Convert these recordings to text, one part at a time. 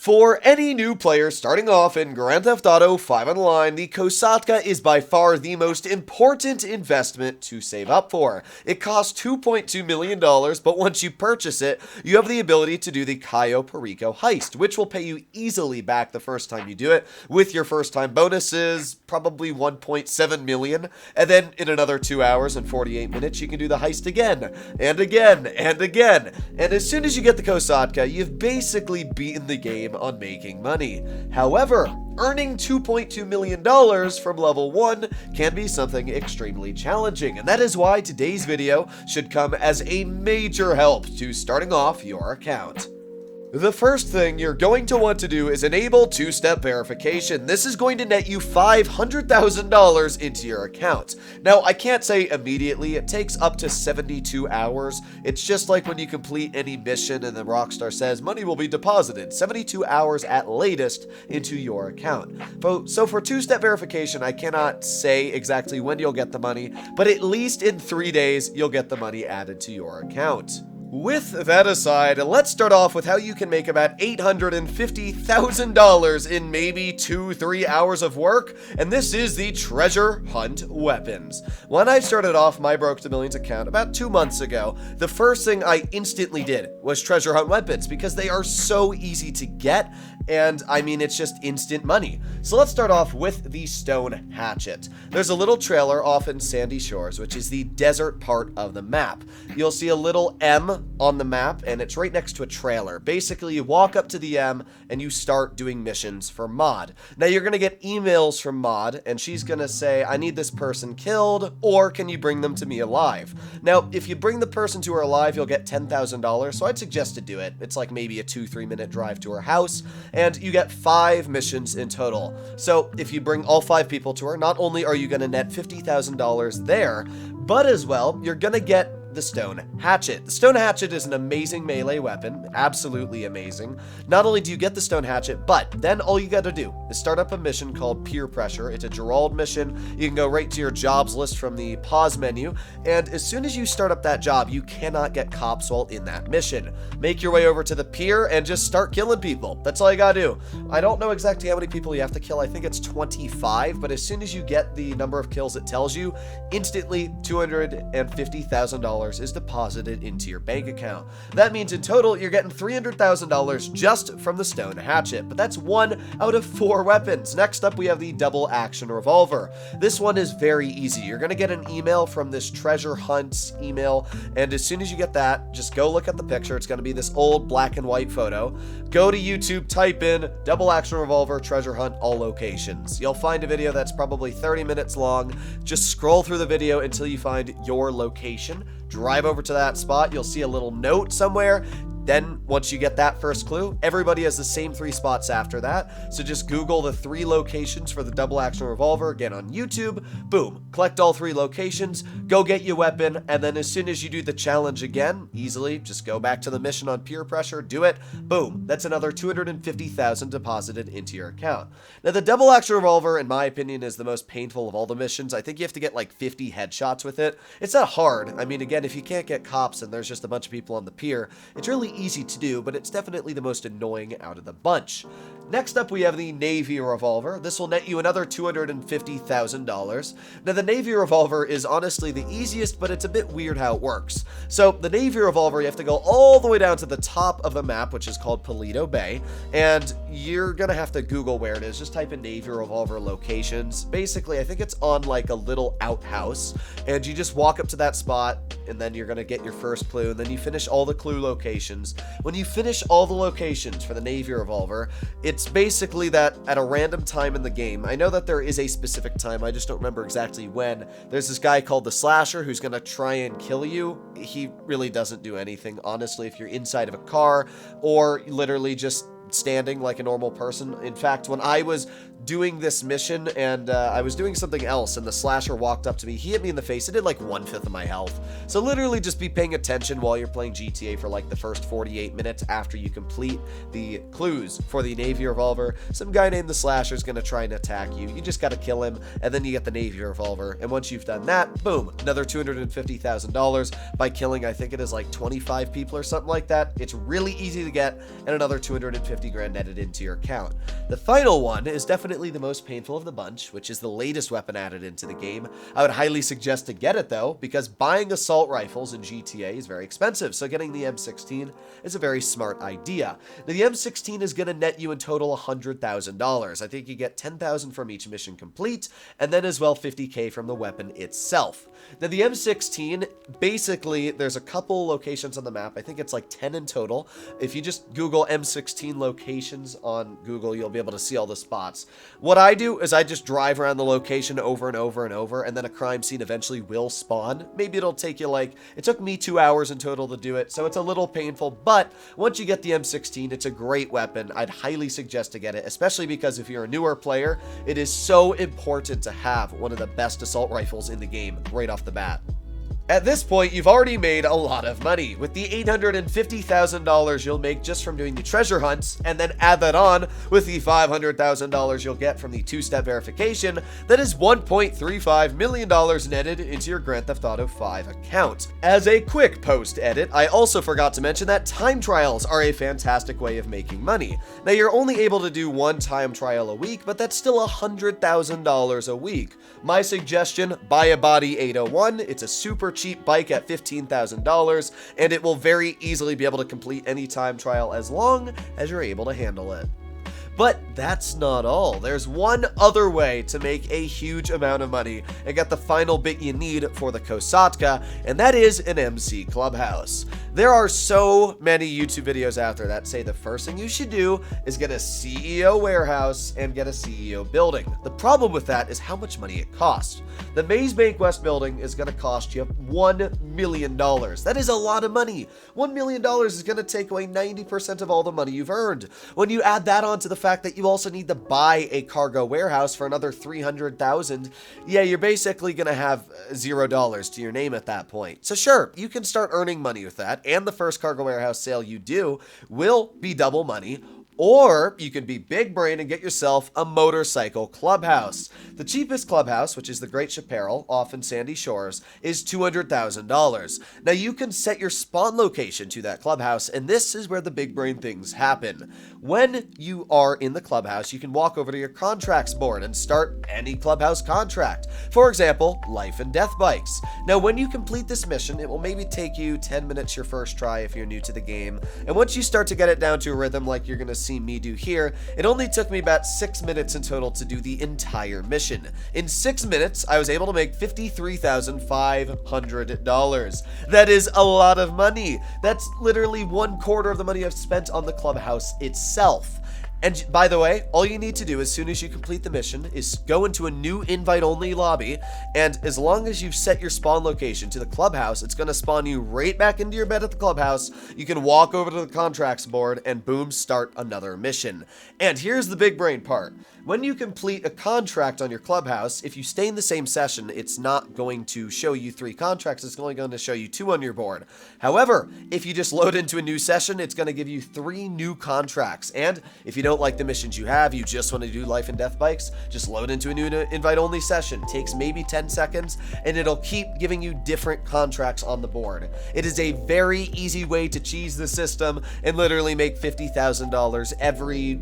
For any new player starting off in Grand Theft Auto 5 Online, the Kosatka is by far the most important investment to save up for. It costs $2.2 million, but once you purchase it, you have the ability to do the Cayo Perico heist, which will pay you easily back the first time you do it, with your first time bonuses, probably 1.7 million, and then in another 2 hours and 48 minutes, you can do the heist again, and again, and again. And as soon as you get the Kosatka, you've basically beaten the game on making money. However, earning $2.2 million from level 1 can be something extremely challenging, and that is why today's video should come as a major help to starting off your account. The first thing you're going to want to do is enable two-step verification. This is going to net you $500,000 into your account. Now, I can't say immediately. It takes up to 72 hours. It's just like when you complete any mission and the Rockstar says money will be deposited 72 hours at latest into your account. So for two-step verification, I cannot say exactly when you'll get the money, but at least in 3 days, you'll get the money added to your account. With that aside, let's start off with how you can make about $850,000 in maybe 2-3 hours of work, and this is the treasure hunt weapons. When I started off my Broke to Millions account about 2 months ago, the first thing I instantly did was treasure hunt weapons because they are so easy to get, and I mean, it's just instant money. So let's start off with the stone hatchet. There's a little trailer off in Sandy Shores, which is the desert part of the map. You'll see a little M on the map, and it's right next to a trailer. Basically, you walk up to the M and you start doing missions for Mod. Now, you're going to get emails from Mod, and she's going to say, I need this person killed, or can you bring them to me alive? Now, if you bring the person to her alive, you'll get $10,000, so I'd suggest to do it. It's like maybe a 2-3 minute drive to her house, and you get 5 missions in total. So if you bring all 5 people to her, not only are you going to net $50,000 there, but as well, you're going to get the stone hatchet. The stone hatchet is an amazing melee weapon, absolutely amazing. Not only do you get the stone hatchet, but then all you got to do is start up a mission called Peer Pressure. It's a Gerald mission. You can go right to your jobs list from the pause menu, and as soon as you start up that job, you cannot get cops while in that mission. Make your way over to the pier and just start killing people. That's all you gotta do. I don't know exactly how many people you have to kill. I think it's 25, but as soon as you get the number of kills it tells you, instantly $250,000 is deposited into your bank account. That means in total, you're getting $300,000 just from the stone hatchet, but that's 1 out of 4 weapons. Next up, we have the double action revolver. This one is very easy. You're going to get an email from this treasure hunt email, and as soon as you get that, just go look at the picture. It's going to be this old black and white photo. Go to YouTube, type in double action revolver treasure hunt all locations. You'll find a video that's probably 30 minutes long. Just scroll through the video until you find your location. Drive over to that spot. You'll see a little note somewhere. Then, once you get that first clue, everybody has the same 3 spots after that. So just Google the 3 locations for the double action revolver again on YouTube. Boom. Collect all 3 locations. Go get your weapon. And then as soon as you do the challenge again, easily, just go back to the mission on Peer Pressure. Do it. Boom. That's another $250,000 deposited into your account. Now, the double action revolver, in my opinion, is the most painful of all the missions. I think you have to get like 50 headshots with it. It's not hard. I mean, again, if you can't get cops and there's just a bunch of people on the pier, it's really easy to do, but it's definitely the most annoying out of the bunch. Next up, we have the Navy Revolver. This will net you another $250,000. Now, the Navy Revolver is honestly the easiest, but it's a bit weird how it works. So, the Navy Revolver, you have to go all the way down to the top of the map, which is called Paleto Bay, and you're gonna have to Google where it is. Just type in Navy Revolver locations. Basically, I think it's on like a little outhouse, and you just walk up to that spot, and then you're gonna get your first clue, and then you finish all the clue locations. When you finish all the locations for the Navy Revolver, it's basically that at a random time in the game, I know that there is a specific time, I just don't remember exactly when, there's this guy called the Slasher who's gonna try and kill you. He really doesn't do anything, honestly, if you're inside of a car or literally just standing like a normal person. In fact, when I was doing this mission and I was doing something else and the Slasher walked up to me, he hit me in the face. It did like 1/5 of my health. So literally just be paying attention while you're playing GTA for like the first 48 minutes after you complete the clues for the Navy Revolver. Some guy named the Slasher is going to try and attack you. You just got to kill him, and then you get the Navy Revolver. And once you've done that, boom, another $250,000 by killing, I think it is like 25 people or something like that. It's really easy to get, and another $250,000 50 grand netted into your account. The final one is definitely the most painful of the bunch, which is the latest weapon added into the game. I would highly suggest to get it though, because buying assault rifles in GTA is very expensive, so getting the M16 is a very smart idea. Now, the M16 is going to net you in total $100,000. I think you get $10,000 from each mission complete, and then as well $50K from the weapon itself. Now, the M16, basically, there's a couple locations on the map. I think it's like 10 in total. If you just Google M16 locations on Google, you'll be able to see all the spots. What I do is I just drive around the location over and over and over, and then a crime scene eventually will spawn. Maybe it'll take you like, it took me 2 hours in total to do it, so it's a little painful, but once you get the M16, it's a great weapon. I'd highly suggest to get it, especially because if you're a newer player, it is so important to have one of the best assault rifles in the game right off the bat. At this point, you've already made a lot of money. With the $850,000 you'll make just from doing the treasure hunts, and then add that on with the $500,000 you'll get from the two-step verification, that is $1.35 million netted into your Grand Theft Auto 5 account. As a quick post-edit, I also forgot to mention that time trials are a fantastic way of making money. Now, you're only able to do one time trial a week, but that's still $100,000 a week. My suggestion, buy a Body 801. It's a super cheap bike at $15,000, and it will very easily be able to complete any time trial as long as you're able to handle it. But that's not all. There's one other way to make a huge amount of money and get the final bit you need for the Kosatka, and that is an MC Clubhouse. There are so many YouTube videos out there that say the first thing you should do is get a CEO warehouse and get a CEO building. The problem with that is how much money it costs. The Maze Bank West building is going to cost you $1 million. That is a lot of money. $1 million is going to take away 90% of all the money you've earned. When you add that on to the fact that you also need to buy a cargo warehouse for another $300,000, yeah, you're basically going to have $0 to your name at that point. So sure, you can start earning money with that, and the first cargo warehouse sale you do will be double money. Or you could be big brain and get yourself a motorcycle clubhouse. The cheapest clubhouse, which is the Great Chaparral off in Sandy Shores, is $200,000. Now you can set your spawn location to that clubhouse, and this is where the big brain things happen. When you are in the clubhouse, you can walk over to your contracts board and start any clubhouse contract. For example, life and death bikes. Now when you complete this mission, it will maybe take you 10 minutes your first try if you're new to the game. And once you start to get it down to a rhythm like you're going to see me do here, it only took me about 6 minutes in total to do the entire mission. In 6 minutes, I was able to make $53,500. That is a lot of money. That's literally 1/4 of the money I've spent on the clubhouse itself. And by the way, all you need to do as soon as you complete the mission is go into a new invite-only lobby, and as long as you've set your spawn location to the clubhouse, it's going to spawn you right back into your bed at the clubhouse. You can walk over to the contracts board and boom, start another mission. And here's the big brain part. When you complete a contract on your clubhouse, if you stay in the same session, it's not going to show you 3 contracts, it's only going to show you 2 on your board. However, if you just load into a new session, it's going to give you 3 new contracts. And if you don't like the missions you have, you just want to do life and death bikes, just load into a new invite-only session. Takes maybe 10 seconds, and it'll keep giving you different contracts on the board. It is a very easy way to cheese the system and literally make $50,000 every,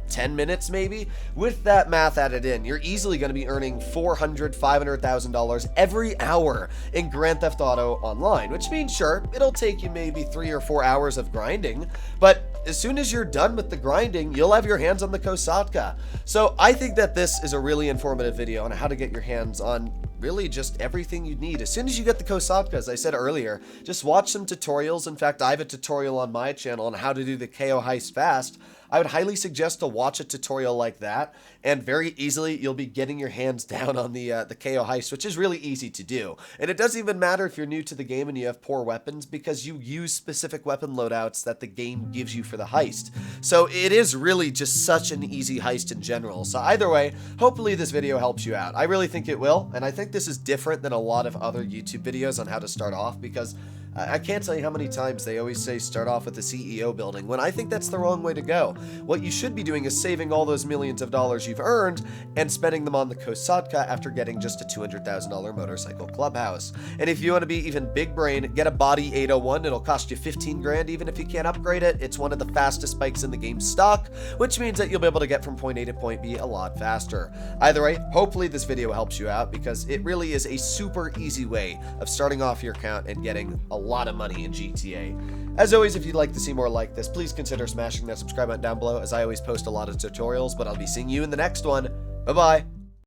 10 minutes maybe? With that math added in, you're easily going to be earning $400,000, $500,000 every hour in Grand Theft Auto Online, which means, sure, it'll take you maybe 3 or 4 hours of grinding, but as soon as you're done with the grinding, you'll have your hands on the Kosatka. So I think that this is a really informative video on how to get your hands on really just everything you need. As soon as you get the Kosatka, as I said earlier, just watch some tutorials. In fact, I have a tutorial on my channel on how to do the KO heist fast. I would highly suggest to watch a tutorial like that, and very easily you'll be getting your hands down on the KO heist, which is really easy to do. And it doesn't even matter if you're new to the game and you have poor weapons, because you use specific weapon loadouts that the game gives you for the heist. So it is really just such an easy heist in general. So either way, hopefully this video helps you out. I really think it will, and I think this is different than a lot of other YouTube videos on how to start off, because I can't tell you how many times they always say start off with the CEO building, when I think that's the wrong way to go. What you should be doing is saving all those millions of dollars you've earned and spending them on the Kosatka after getting just a $200,000 motorcycle clubhouse. And if you want to be even big brain, get a body 801. It'll cost you 15 grand even if you can't upgrade it. It's one of the fastest bikes in the game stock, which means that you'll be able to get from point A to point B a lot faster. Either way, hopefully this video helps you out, because it really is a super easy way of starting off your account and getting a lot of money in GTA. As always, if you'd like to see more like this, please consider smashing that subscribe button down below, as I always post a lot of tutorials, but I'll be seeing you in the next one. Bye-bye.